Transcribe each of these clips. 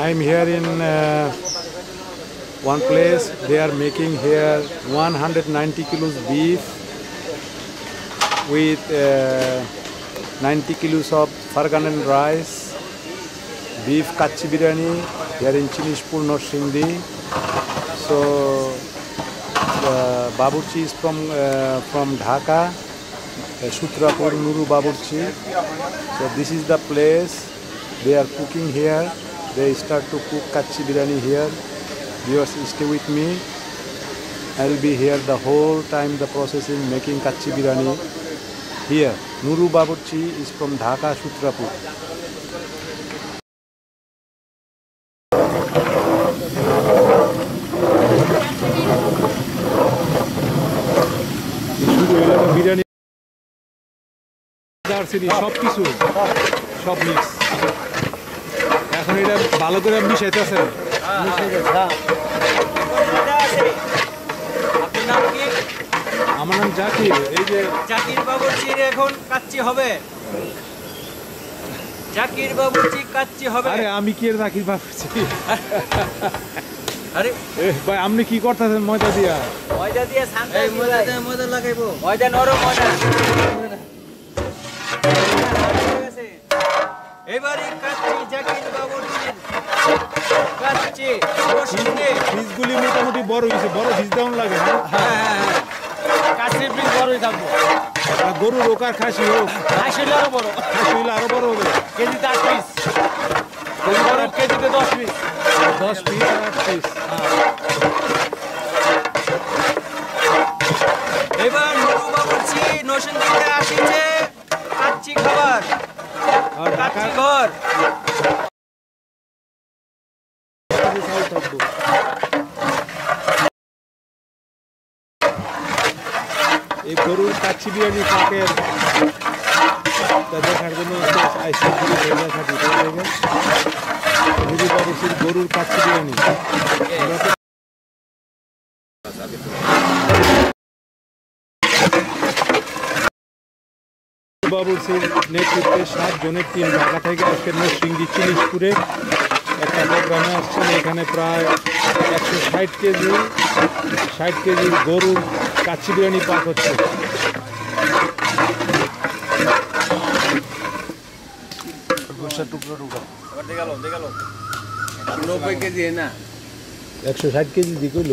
I'm here in one place. They are making here 190 kilos beef with 90 kilos of Farganan rice, beef kachi biryani here in Chinishpur, North Sindhi. So the Baburchi is from Dhaka, Sutrapur, Nuru Baburchi. So this is the place they are cooking here. They start to cook kachi biryani here. Viewers, stay with me. I will be here the whole time the process in making kachi biryani here. Nuru Baburchi is from Dhaka, Sutrapur. Biryani দারচিনি সবকিছু সব mix এখন এটা ভালো করে মিশাইতেছেন। আমার নাম জাকির। এই যে জাকির বাবুর্চির এখন কাচ্চি হবে। জাকির বাবুর্চি কাচ্চি হবে। আরে আমি কি এর জাকির বাবুর্চি? আরে ভাই আপনি কি করতেছেন? ময়দা দিয়া সানটা এই ময়দা লাগাইবো। ময়দা নরম ময়দা। এবারে কাচ্চি জাকির বাবুর্চির কাচ্চি রসুনে বীজগুলি মোটামুটি বড় হইছে, বড় বীজ দাম লাগে। হ্যাঁ কাচ্চির বীজ বড়ই থাকবো। গরুর হোক আর খাসি হোক, খাসি হলে আরো বড়, খাসি হইলে আরো বড় হবে। কেজিতে 8 পিস, গরুর কেজিতে 10 পিস, 10 পিস আর 8 পিস। এবার নুরু বাবুর্চি নরসিংদীতে আসিছে কাচ্চি খাবার আর কাচ্চি ঘর। এই গরুর কাচ্চি বিরিয়ানি পাকের দেখার জন্য নুরু বাবুর্চির গরুর কাচ্চি বিরিয়ানি। বাবুর্চির নেতৃত্বে 7 জনের টিম ঢাকা থেকে আজকে নরসিংদী চিনিশপুরে একটা প্রোগ্রামে আসছেন। এখানে প্রায় 160 কেজি গরুর কাচ্চি বিরিয়ানি পাক হচ্ছে। দেখালো 90 কেজি না 160 কেজি দিকইল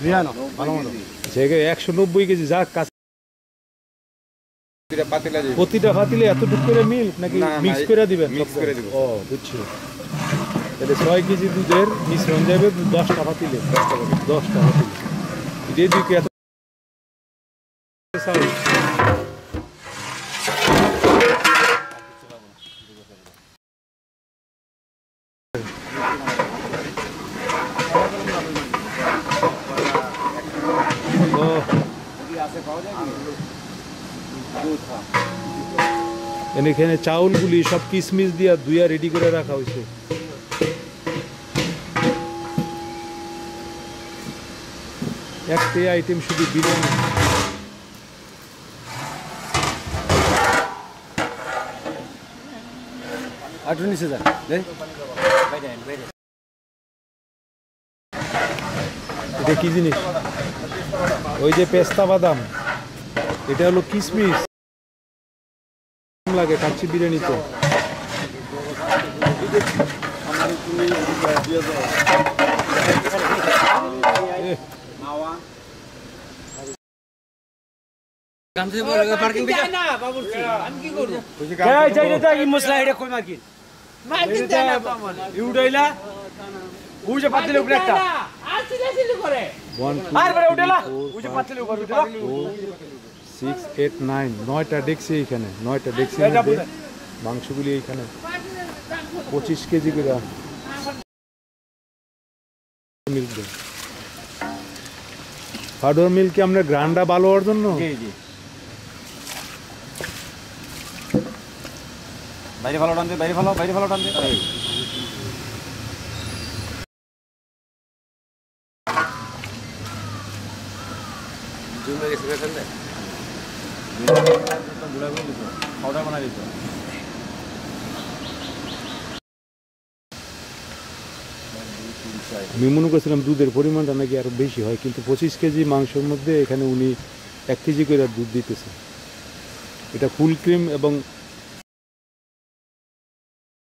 190 কেজি যা প্রতিটা পাতিলে এতটুকু করে মিল্ক নাকি মিক্স করে দিবেন? ও বুঝছি। তাহলে 6 কেজি দুধের মিশ্রণ যাবে 10টা পাতিলে। 10টা পাতিলে এদিকে এত এখানে চাউলগুলি সব কিশমিশ দিয়া ধুইয়া রেডি করে রাখা হয়েছে। একটাই আইটেম শুধু বিরিয়ানি। এটা কি জিনিস? ওই যে পেস্তা বাদাম, এটা হলো কিশমিশ লাগে কাচ্চি বিরিয়ানিতে। নয়টা ডেক্সি এখানে, 9টা ডেক্সি মাংসগুলি এইখানে 25 কেজি করে মিল্ক দেয়। পাউডার মিল্ক আমরা গ্রান্ডা ভালো হওয়ার জন্য। বাইরে ভালো টানতে, বাইরে ভালো টানতে। জুম হয়ে গেছে ফেললে গুড়া করে দিত, পাউডার বানাই দিত। আমি মনে করছিলাম দুধের পরিমাণটা নাকি আরো বেশি হয়, কিন্তু 25 কেজি মাংসের মধ্যে এখানে উনি 1 কেজি করে দুধ দিতেছে। এটা ফুল ক্রিম এবং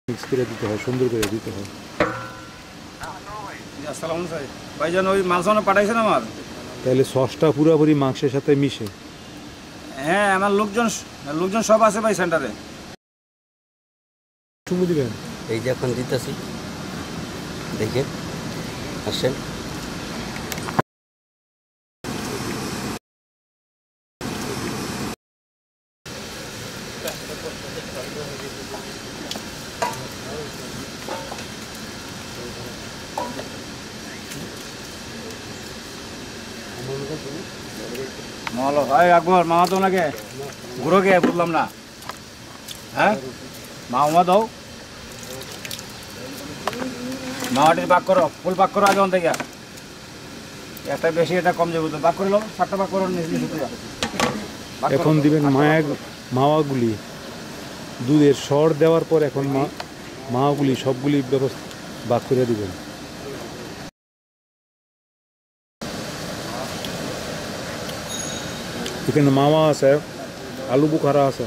মিক্স করে দিতে হয়, সুন্দর করে দিতে হয়। আসসালামু আলাইকুম ভাইজান, ওই মাংস পাঠাইছেন আমার? তাহলে সসটা পুরোপুরি মাংসের সাথে মিশে? হ্যাঁ, আমার লোকজন সব আছে ভাই সেন্টারে। তুমি দিবেন? এই যে এখন দিতেছি, দেখেন, আসেন। মালো ভাই আকবর, মামা তো নাকি ঘুরো কে বুঝলাম না। হ্যাঁ, মামা দাও, মামাটির পাক করো, ফুল পাক করো আগে থেকে। একটা বেশি এটা কম যাবে তো, পাক করে লো, 7টা পাক করো নিচে। এখন দিবেন মাওয়াগুলি। দুধের সর দেওয়ার পর এখন মাওয়াগুলি সবগুলি ব্যবস্থা বাক করে দিবেন। এখানে মাওয়া আছে, আলু বুখারা আছে।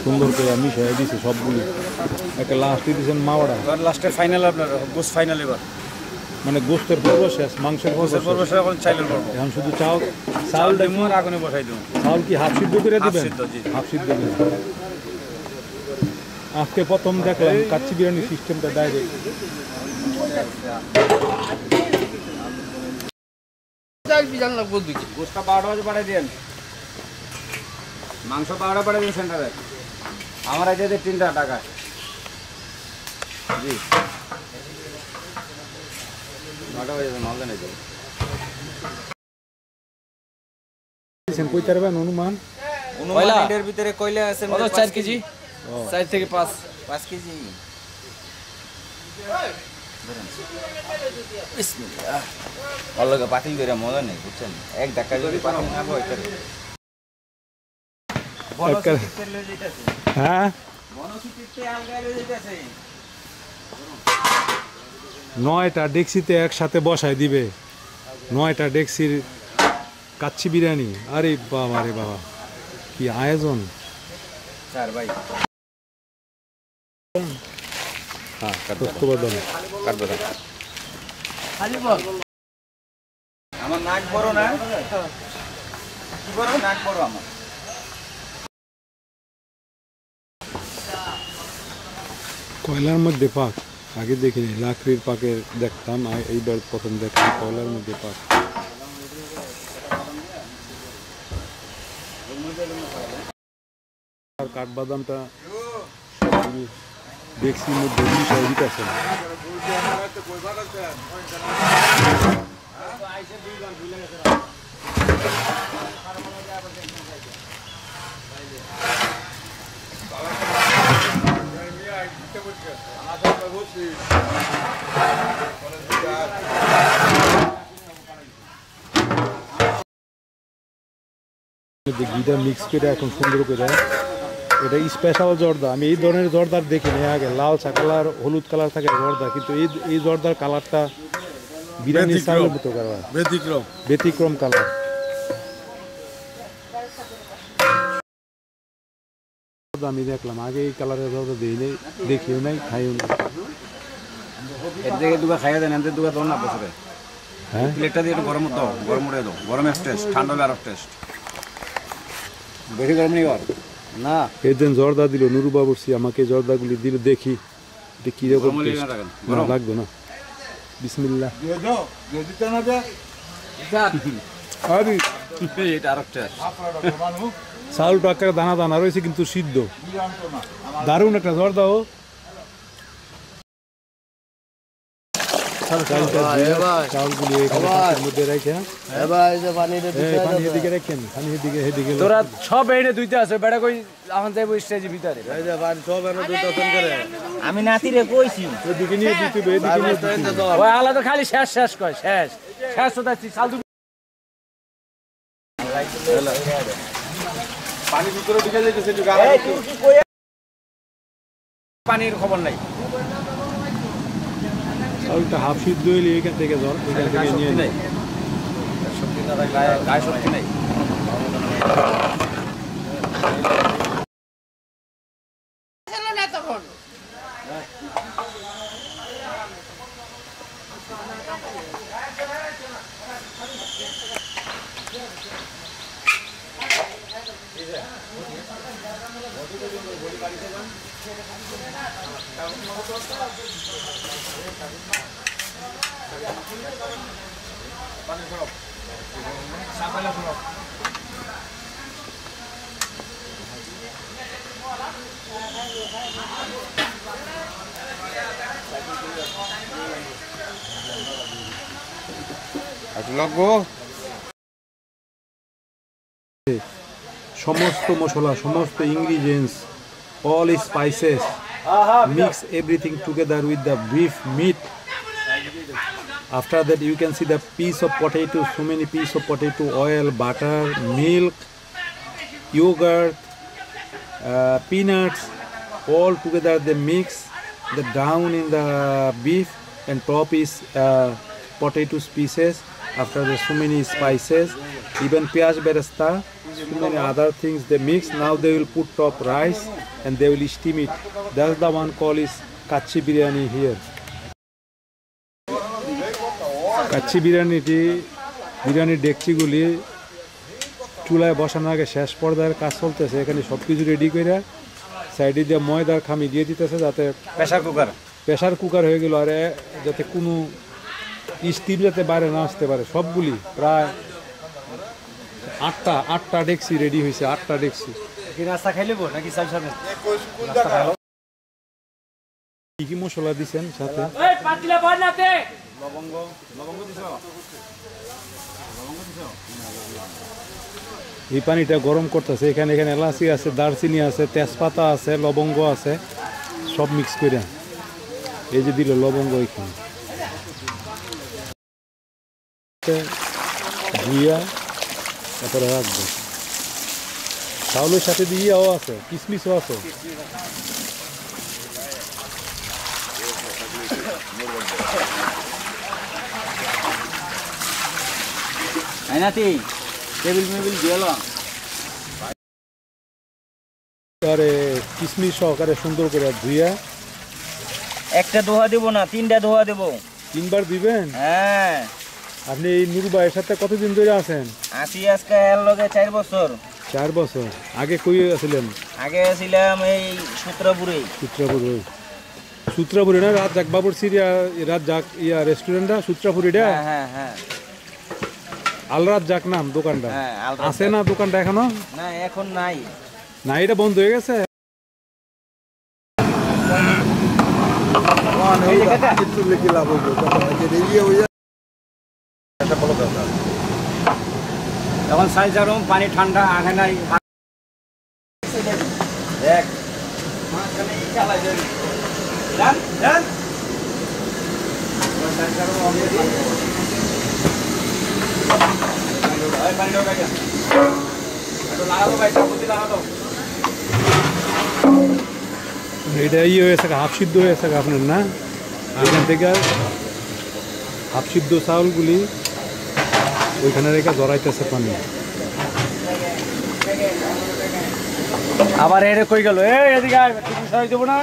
সুন্দর করে মিশিয়ে দিছে সবগুলি। একটা লাস্টে দিয়েছেন মাওয়াটা, লাস্টে ফাইনাল আপনার গোস্ত ফাইনাল। এবার মানে গোস্তের পর্ব শেষ, মাংসের পর্ব শেষ। এখন চাইলের পর্ব। এখন শুধু চাউলটা আগুনে বসাই দেবো। চাউল কি হাফ সিদ্ধ করে দিবেন? হাফ সিদ্ধ করে। আজকে প্রথম দেখলাম কাচ্চি বিরিয়ানি সিস্টেমটা ডাইরেক্ট। গোস্তা 12টা বাজে পাঠিয়ে দিন, মাংস 12টা পাঠিয়ে দিন সেন্টারে। আমার এই যে 3টা টাকা। জি 9টা বাজে মাল দেন। কই পারবেন অনুমান? অনুমানের ভিতরে কইলে আছে 4 কেজি, 4 থেকে 5 কেজি। বিসমিল্লাহ। অলগা পাতিল ধরে মজা নেই, বুঝছেন? এক ধাক্কা যদি পাতিল না হয় তাহলে হ্যাঁ, 9টা ডেক্সিতে একসাথে বসায় দিবে। 9টা ডেক্সির কাচ্চি বিরিয়ানি। আরে বাবা, আরে বাবা, কি আয়োজন! স্যার ভাই হ্যাঁ, কাটবো আমার নাক বড় না, কি বড় নাক বড় আমার। কয়লার মধ্যে পাক আগে দেখিনি, লাকড়ির পাকে দেখতাম, এইবার প্রথম দেখলাম কয়লার মধ্যে পাক। আর কাঠবাদামটা ডেক্সির মধ্যে মিশাই দিতেছে। ঘিটা মিক্স করে এখন সুন্দর করে, এটা স্পেশাল জর্দা। আমি এই ধরনের জর্দার দেখিনি আগে, লাল কালার, হলুদ কালার থাকে জর্দা, কিন্তু এই জর্দার কালারটা বিরিয়ানি স্টাইলের মতো কালার, ব্যতিক্রম কালার। আমি দেখলাম আগে এই কালারের জর্দা দেখিও নাই, খাইও নাই। এর থেকে দুগা খাইয়া দেন, এর দুগা দাও না বছরে। হ্যাঁ, প্লেটটা দিয়ে একটু গরম দাও, গরম উড়ে দাও। গরমের টেস্ট, ঠান্ডা হলে আরো টেস্ট। বেশি গরম নেই আর না। এদিন জর্দা দিল নুরু বাবুরসি, আমাকে জর্দাগুলি দিল, দেখি এটা কিরকম লাগবে না। বিসমিল্লাহ। চাউলটা একটা দানা দানা রয়েছে কিন্তু সিদ্ধ, দারুণ একটা জর্দাও। চাউলগুলি মধ্যে রেখে তোরা সব এনে দুইটা আছে বেড়া কই এখন যাইব স্টেজের ভিতরে। আমি নাতিরে কইছি এদিকে নিয়ে দিতে, এদিকে নিয়ে দিতে। ওই আলাদা খালি শেষ শেষ কয়, শেষ শেষ তো চাল পানি ভিতরে ঢুকে যাইতেছে একটু গাড়া পানির খবর নাই চাউলটা হাফ সিদ্ধ হইলে এখান থেকে নিয়ে নেয় শক্তি না গায়ে শক্তি নাই সমস্ত মশলা সমস্ত ingredients all spices mix everything together with the beef meat. After that you can see the piece of potato, so many piece of potato, oil, butter, milk, yogurt, peanuts, all together they mix the down in the beef and top is potato pieces. After that so many spices, even piyaj beresta, so many other things they mix. Now they will put top rice and they will steam it. That's the one called is kachi biryani here. Kacchi বিরিয়ানির ডেকচিগুলি চুলায় বসানোর আগে শেষ পর্যায়ের কাজ চলতেছে। এখানে সব কিছু রেডি করে সাইডে দিয়ে ময়দার খামি দিয়ে দিতেছে যাতে প্রেশার কুকার হয়ে গেল, আর যাতে কোনো স্টিম যাতে বাইরে না আসতে পারে। সবগুলি প্রায় আটটা ডেকচি রেডি হয়েছে, 8টা ডেকচি। কি কি মশলা দিচ্ছেন সাথে? এই পানিটা গরম করতেছে। এখানে এলাচি আছে, দারচিনি আছে, তেজপাতা আছে, লবঙ্গ আছে, সব মিক্স করে এই যে দিল লবঙ্গ এখানে ধুইয়া তারপরে রাখবো। চাউলের সাথে দিয়েও আছে, কিশমিশও আছে। কিশমিশ সহকারে সুন্দর করে ধুইয়া একটা দোহা দেবো না, 3টা দোহা দেবো। 3বার দিবেন? হ্যাঁ। আপনি এই নুরু ভাইয়ের সাথে কতদিন ধরে আছেন? আসি আজকে এর লগে 4 বছর। 4 বছর আগে কই আছিলেন? আগে ছিলাম এই সূত্রপুরে না রাজ্জাক বাবুর সিরিয়া রাজ্জাক রেস্টুরেন্টটা সূত্রপুরিটা? হ্যাঁ হ্যাঁ। আল রাজ্জাক নাম দোকানটা? হ্যাঁ। আছে না দোকানটা এখনো? না এখন নাই। না এটা বন্ধ হয়ে গেছে। এখন সাইজ আর পানি ঠান্ডা আগে নাই দেখ মাঝখানে চালাই যান যান পানি ঢোকা গেছে লাগাবো ভাই সাবুতি লাগাবো। এটা হয়েছে হাফ সিদ্ধ হয়েছে আপনার না? এখান থেকে হাফ সিদ্ধ চাউলগুলি ওইখানে রেখে জড়াইতেছে পানি। আবার এর কই গেল? এদিকে সরাই দেবো না।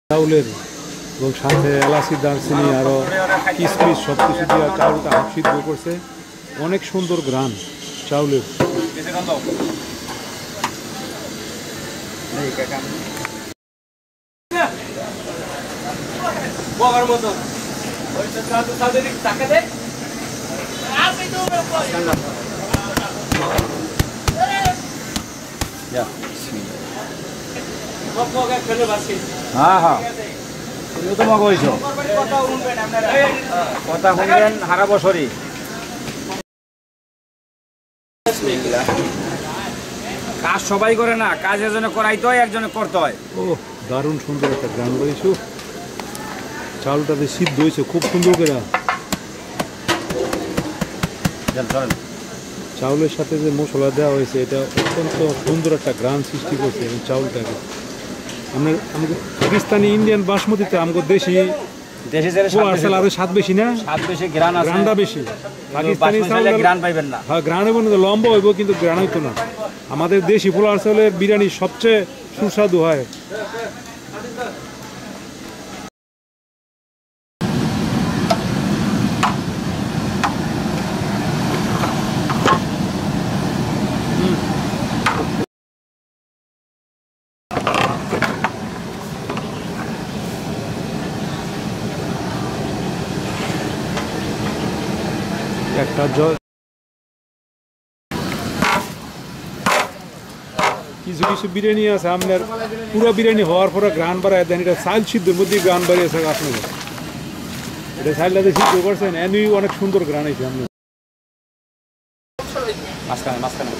চাউলের এবং সাথে এলাচি দারচিনি আরও কিশমিশ সব কিছু দিয়ে চাউলটা হাফ সিদ্ধ করছে। অনেক সুন্দর ঘ্রাণ চাউলের। হ্যাঁ হ্যাঁ তুমি তো মগ হয়েছ কথা শুনবেন সারা বছরই। কাজ সবাই করে না, কাজ একজনে করাইতে হয়, একজনে করতে হয়। ও দারুণ সুন্দর একটা গ্রান বাড়িছু। চাউলটাতে সিদ্ধ হয়েছে খুব সুন্দর করে। চাউলের সাথে যে মশলা দেওয়া হয়েছে এটা অত্যন্ত সুন্দর একটা গ্রান সৃষ্টি করছে এবং চাউলটাকে আমরা পাকিস্তানি ইন্ডিয়ান বাসমতিতে আমাদের দেশি আরো স্বাদ বেশি না, গ্রানটা বেশি। পাকিস্তানি গ্রান পাইবেন না, হ্যাঁ গ্রান হইব না, লম্বা হইব কিন্তু গ্রান হইতো না। আমাদের দেশি পোলাও চাউলের বিরিয়ানি সবচেয়ে সুস্বাদু হয়। একটা কিছু কিছু বিরিয়ানি আছে আপনার পুরো বিরিয়ানি হওয়ার পরে গ্রান বাড়ায় দেন, এটা চাল সিদ্ধের মধ্যে গ্রান বাড়িয়েছে আপনার। এটা চালটাতে সিদ্ধ করছেন এমনি অনেক সুন্দর গ্রান হয়েছে আপনার। মাঝখানে মাঝখানে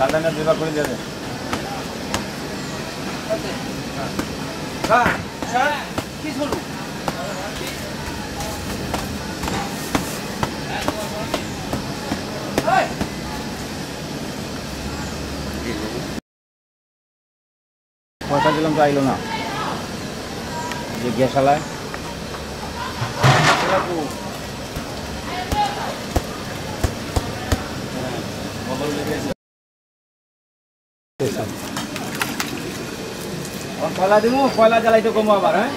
সালদানা দুইবার করে দিয়ে দেন। পয়সা দিলাম তো আইলো না, যে গ্যাস আলায় কয়লা দিব, কয়লা জ্বালাইতে কমো আবার। হ্যাঁ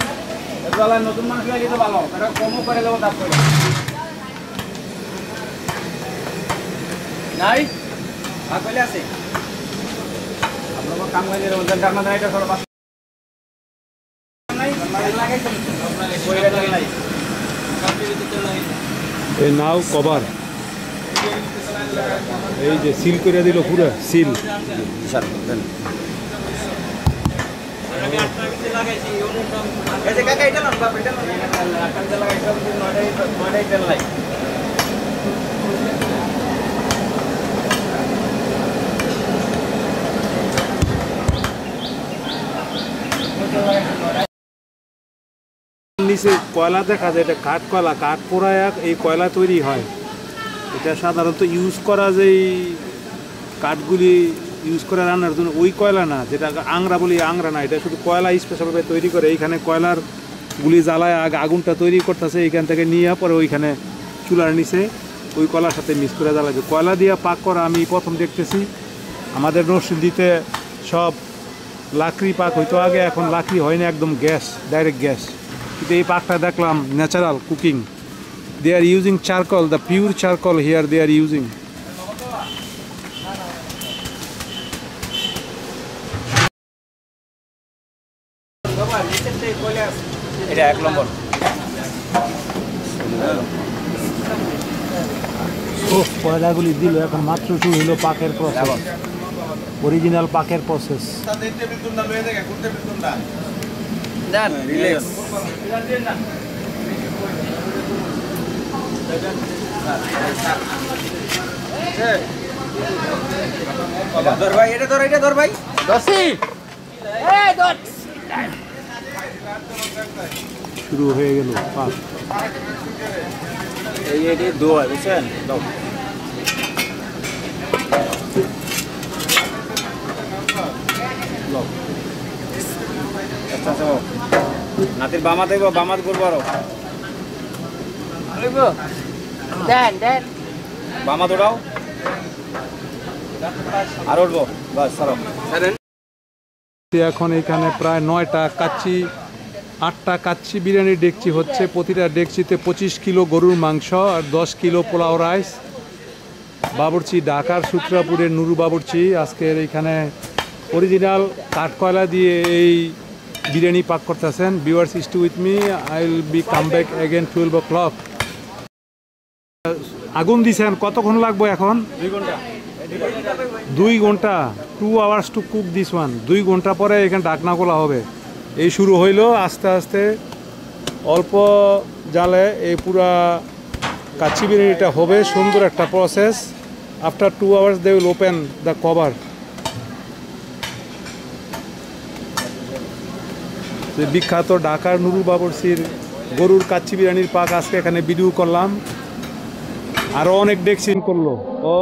জ্বালায় নতুন মানুষ লাগলে তো ভালো, এটা কমও করে দেবো তাপ করে নাই কইলে আছে আপনার কাম করে দেবো জানা এটা সব এই নাও কভার এই যে সিল করে দিল পুরো সিল। নিচে কয়লা দেখা যায়, এটা কাঠ কয়লা, কাঠ পোড়ায় এই কয়লা তৈরি হয়। এটা সাধারণত ইউজ করা যে কাঠগুলি ইউজ করে রান্নার জন্য ওই কয়লা না, যেটা আংরা বলি, আংরা না, এটা শুধু কয়লা স্পেশালভাবে তৈরি করে। এইখানে কয়লার গুলি জ্বালায় আগুনটা তৈরি করতেছে, এইখান থেকে নিয়ে পরে ওইখানে চুলার নিচে ওই কয়লার সাথে মিক্স করে জ্বালাবে। কয়লা দিয়ে পাক করা আমি প্রথম দেখতেছি। আমাদের নরসিংদীতে সব লাকড়ি পাক হইতো আগে, এখন লাকড়ি হয় না, একদম গ্যাস, ডাইরেক্ট গ্যাস। কিন্তু এই পাকটা দেখলাম natural cooking. They are using charcoal, the pure charcoal here they are using. এটা 1 নম্বর। কয়লাগুলি দিল, এখন মাত্র শুরু হলো পাকের প্রসেস, অরিজিনাল পাকের প্রসেস। শুরু হয়ে গেল পাক। এই দোয়া বুঝছেন, নাতির বামা দেব, বামাত করবো আরো বামা দৌড়াও আর উঠবো বাস সারো। এখন এখানে প্রায় 9টা কাচ্চি, 8টা কাচ্চি বিরিয়ানি ডেকচি হচ্ছে। প্রতিটা ডেকচিতে 25 কিলো গরুর মাংস আর 10 কিলো পোলাও রাইস। বাবুর্চি ঢাকার সূত্রাপুরের নুরু বাবুর্চি আজকের এখানে অরিজিনাল কাঠকয়লা দিয়ে এই বিরিয়ানি পাক করতেছেন। Viewers, stay with me, I will be come back again 12 o'clock। আগুন দিছেন, কতক্ষণ লাগবে এখন? 2 ঘন্টা। 2 hours to cook this one. 2 ঘন্টা পরে এখানে ঢাকনা খোলা হবে। এই শুরু হইলো আস্তে আস্তে অল্প জালে এই পুরা কাচ্চি বিরিয়ানিটা হবে। সুন্দর একটা process. After 2 hours they will open the cover. বিখ্যাত ঢাকার নুরুল বাবরসির গরুর কাচ্চি বিরিয়ানির পাক আজকে এখানে ভিডিও করলাম। আরো অনেক ডেকসিন করলো। ও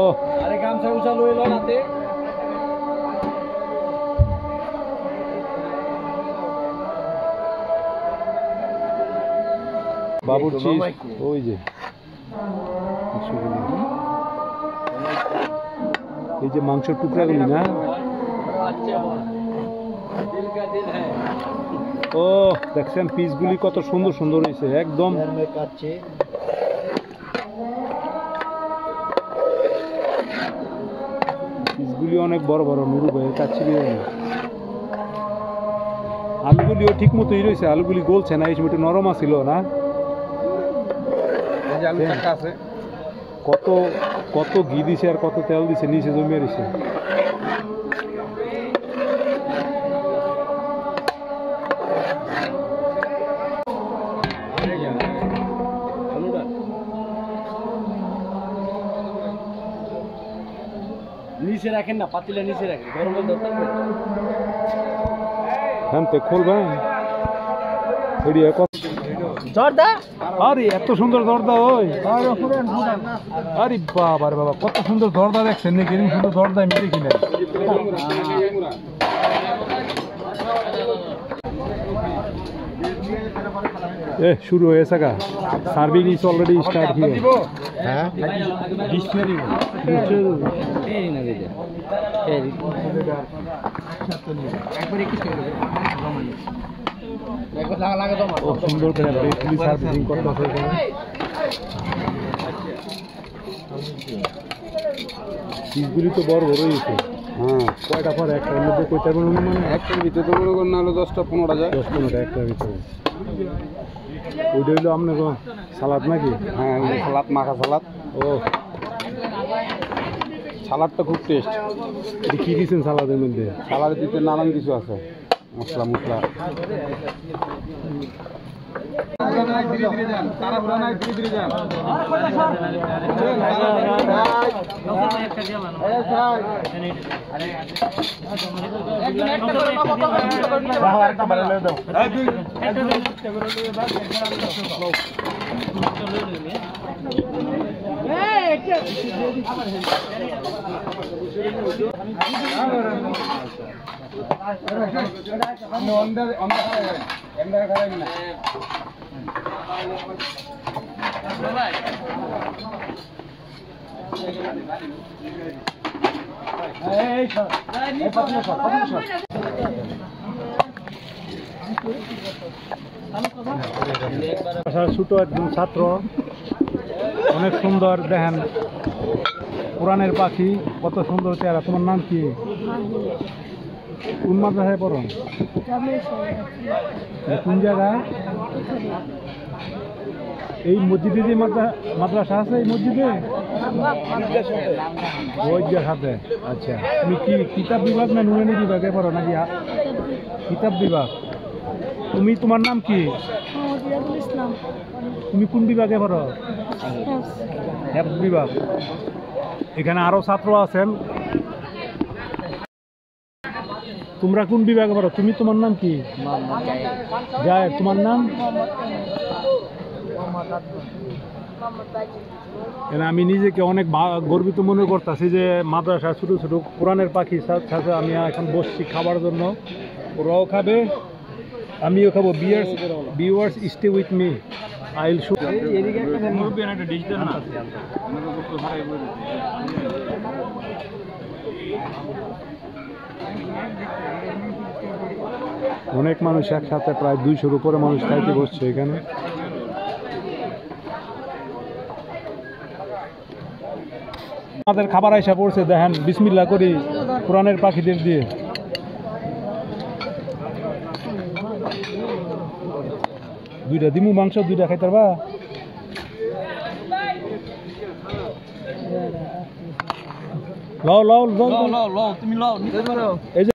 বাবুর্চি ওই যে এই যে মাংসের টুকরাগুলি না, ও দেখছেন পিসগুলি কত সুন্দর সুন্দর হয়েছে একদম। পিসগুলি অনেক বড় বড় নুরু ভাই কাচ্চি বিরিয়ানি। আলুগুলিও ঠিক মতোই রয়েছে, আলুগুলি গলছে না, এই সময় একটু নরম আছিল না। কত কত ঘি দিছে আর কত তেল দিছে, নিচে জমিয়ে রয়েছে। নিচে রাখেন না, পাতিলা নিচে রাখেন, গরম দরকার হ্যাঁ তো খুলবেন। জর্দা, আরে এত সুন্দর দরদা, ওই আরে বাবা রে বাবা, কত সুন্দর দরদা দেখছেন নাকি? এরকম সুন্দর দরদা আমি দেখি না। শুরু হয়েছে গা, serving is already start here. হ্যাঁ সুন্দর করে সার্ভিসিং করতেছে এখানে। পিসগুলি তো বড় বড় হয়েছে। হ্যাঁ, কয়টা পর একটার মধ্যে কয়টা কোনো মানে একটার ভিতরে তো মনে করেন নাহলে 10-15টা যায়। 10-15টা একটার ভিতরে। ওইটা হইলো আপনার সালাদ নাকি? হ্যাঁ, সালাদ, মাখা সালাদ। ও সালাদটা খুব টেস্ট। এটা কী দিচ্ছেন সালাদের মধ্যে? সালাদের দিতে নানান কিছু আছে, মশলা মশলা। ছোট একজন ছাত্র, অনেক সুন্দর দেখেন, পুরাণের পাখি, কত সুন্দর চেহারা। তোমার নাম কি? কোন মাদ্রাসায় পড়ো? কোন জায়গায়? এই মসজিদে যে মাদ্রাসা আছে, এই মসজিদে ওইটার সাথে। আচ্ছা, তুমি কি কিতাব বিভাগ না নুরানি বিভাগে পড়ো নাকি? কিতাব বিভাগ। তুমি, তোমার নাম কি? তুমি কোন বিভাগে পড়ো? হেফজ বিভাগ। এখানে আরো ছাত্র আছেন। তোমরা কোন বিভাগে পড়ো? তুমি, তোমার নাম কি? জায়েদ। তোমার নাম? আমি নিজেকে অনেক গর্বিত মনে করতেছি যে মাদ্রাসা ছোটো ছোটো কোরআনের পাখি সাথে আমি এখন বসছি খাবার জন্য। ওরাও খাবে, আমিও খাবো। Viewers, stay with me, I will show. অনেক মানুষ একসাথে, প্রায় 200-র উপরে মানুষ খাইতে বসছে এখানে। আমাদের খাবার আইসা পড়ছে, দেখেন বিসমিল্লাহ করি কোরআনের পাখিদের দিয়ে। দুইটা দিমু মাংস দুইটা খাইতে পারবা লও লও লও লও তুমি লও নিতে পারো এই যে